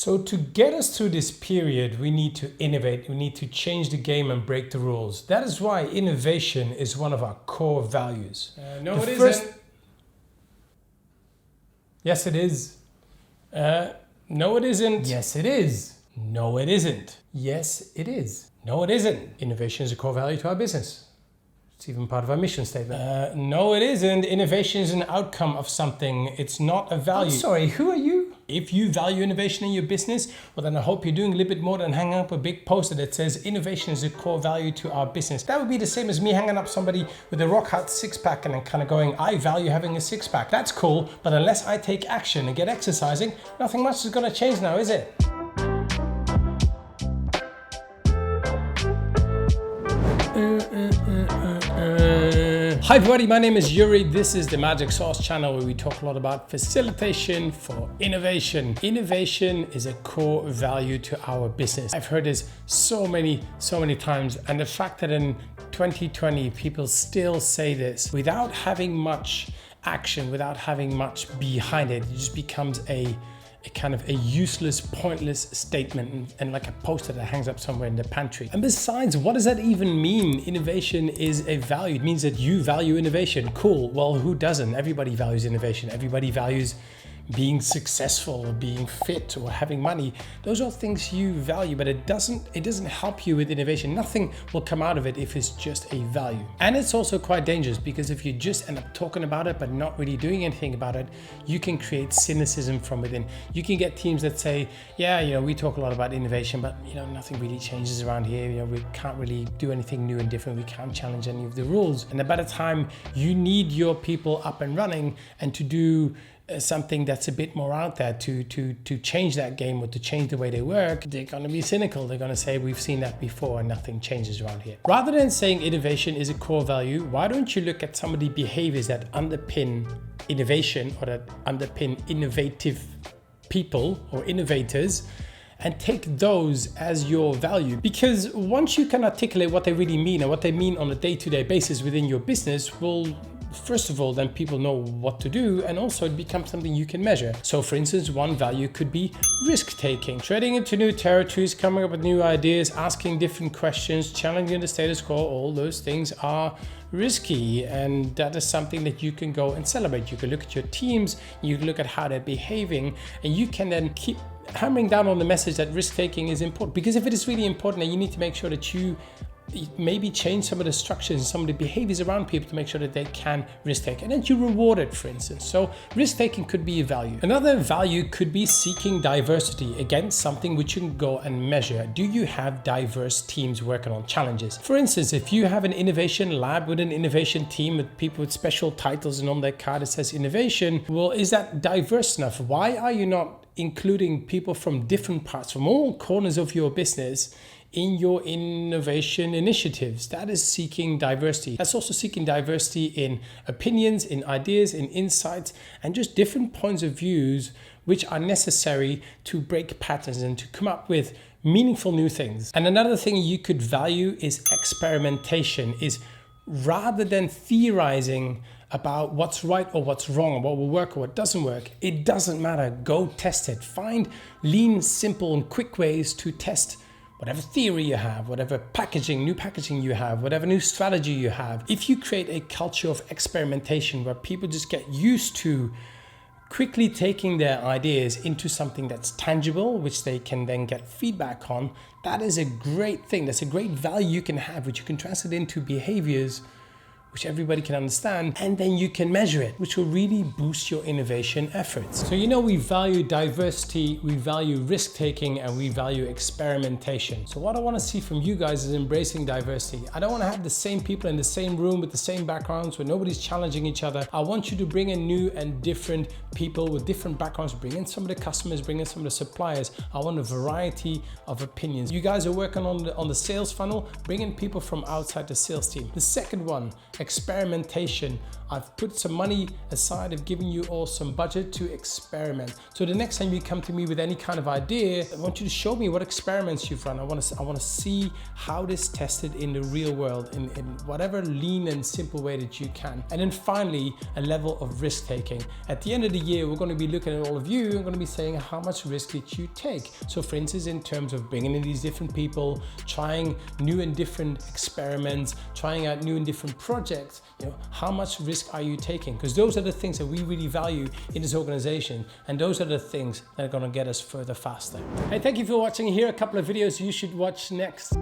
So to get us through this period, we need to innovate, we need to change the game and break the rules. That is why innovation is one of our core values. No, it isn't. Yes, it is. No, it isn't. Yes, it is. No, it isn't. Yes, it is. No, it isn't. Innovation is a core value to our business. It's even part of our mission statement. No, it isn't. Innovation is an outcome of something. It's not a value. I'm sorry, who are you? If you value innovation in your business, well then I hope you're doing a little bit more than hanging up a big poster that says innovation is a core value to our business. That would be the same as me hanging up somebody with a rock hard six-pack and then kind of going, I value having a six-pack. That's cool, but unless I take action and get exercising, nothing much is going to change now, is it? Hi everybody, my name is Yuri. This is the Magic Sauce channel where we talk a lot about facilitation for innovation. Innovation is a core value to our business. I've heard this so many times, and the fact that in 2020 people still say this without having much action, without having much behind it, it just becomes a kind of a useless, pointless statement and like a poster that hangs up somewhere in the pantry. And besides, what does that even mean? Innovation is a value. It means that you value innovation. Cool. Well, who doesn't? Everybody values innovation. Everybody values being successful or being fit or having money. Those are things you value, but it doesn't help you with innovation. Nothing will come out of it if it's just a value. And it's also quite dangerous because if you just end up talking about it but not really doing anything about it, you can create cynicism from within. You can get teams that say, yeah, we talk a lot about innovation, but nothing really changes around here. We can't really do anything new and different. We can't challenge any of the rules. And by the time you need your people up and running and to do something that's a bit more out there to change that game or to change the way they work, they're going to be cynical. They're going to say, we've seen that before and nothing changes around here. Rather than saying innovation is a core value, why don't you look at some of the behaviors that underpin innovation or that underpin innovative people or innovators and take those as your value? Because once you can articulate what they really mean and what they mean on a day-to-day basis within your business, well, first of all, then people know what to do, and also it becomes something you can measure. So for instance, one value could be risk-taking, treading into new territories, coming up with new ideas, asking different questions, challenging the status quo. All those things are risky, and that is something that you can go and celebrate. You can look at your teams, you can look at how they're behaving, and you can then keep hammering down on the message that risk-taking is important. Because if it is really important, then you need to make sure that you maybe change some of the structures and some of the behaviors around people to make sure that they can risk take, and then you reward it, for instance. So risk taking could be a value. Another value could be seeking diversity. Again, something which you can go and measure. Do you have diverse teams working on challenges? For instance, if you have an innovation lab with an innovation team with people with special titles and on their card it says innovation, well, is that diverse enough? Why are you not including people from different parts, from all corners of your business in your innovation initiatives? That is seeking diversity. That's also seeking diversity in opinions, in ideas, in insights, and just different points of views which are necessary to break patterns and to come up with meaningful new things. And another thing you could value is experimentation, is rather than theorizing about what's right or what's wrong, or what will work or what doesn't work, it doesn't matter. Go test it. Find lean, simple, and quick ways to test whatever theory you have, whatever new packaging you have, whatever new strategy you have. If you create a culture of experimentation where people just get used to quickly taking their ideas into something that's tangible, which they can then get feedback on, that is a great thing. That's a great value you can have, which you can translate into behaviors which everybody can understand, and then you can measure it, which will really boost your innovation efforts. So we value diversity, we value risk-taking, and we value experimentation. So what I want to see from you guys is embracing diversity. I don't want to have the same people in the same room with the same backgrounds where nobody's challenging each other. I want you to bring in new and different people with different backgrounds, bring in some of the customers, bring in some of the suppliers. I want a variety of opinions. You guys are working on the sales funnel, bring in people from outside the sales team. The second one, experimentation. I've put some money aside, I've given you all some budget to experiment. So the next time you come to me with any kind of idea, I want you to show me what experiments you've run. I want to see how this tested in the real world in whatever lean and simple way that you can. And then finally, a level of risk taking. At the end of the year, we're going to be looking at all of you and going to be saying how much risk did you take. So for instance, in terms of bringing in these different people, trying new and different experiments, trying out new and different projects, how much risk are you taking? Because those are the things that we really value in this organization, and those are the things that are going to get us further faster. Hey, thank you for watching. Here are a couple of videos you should watch next.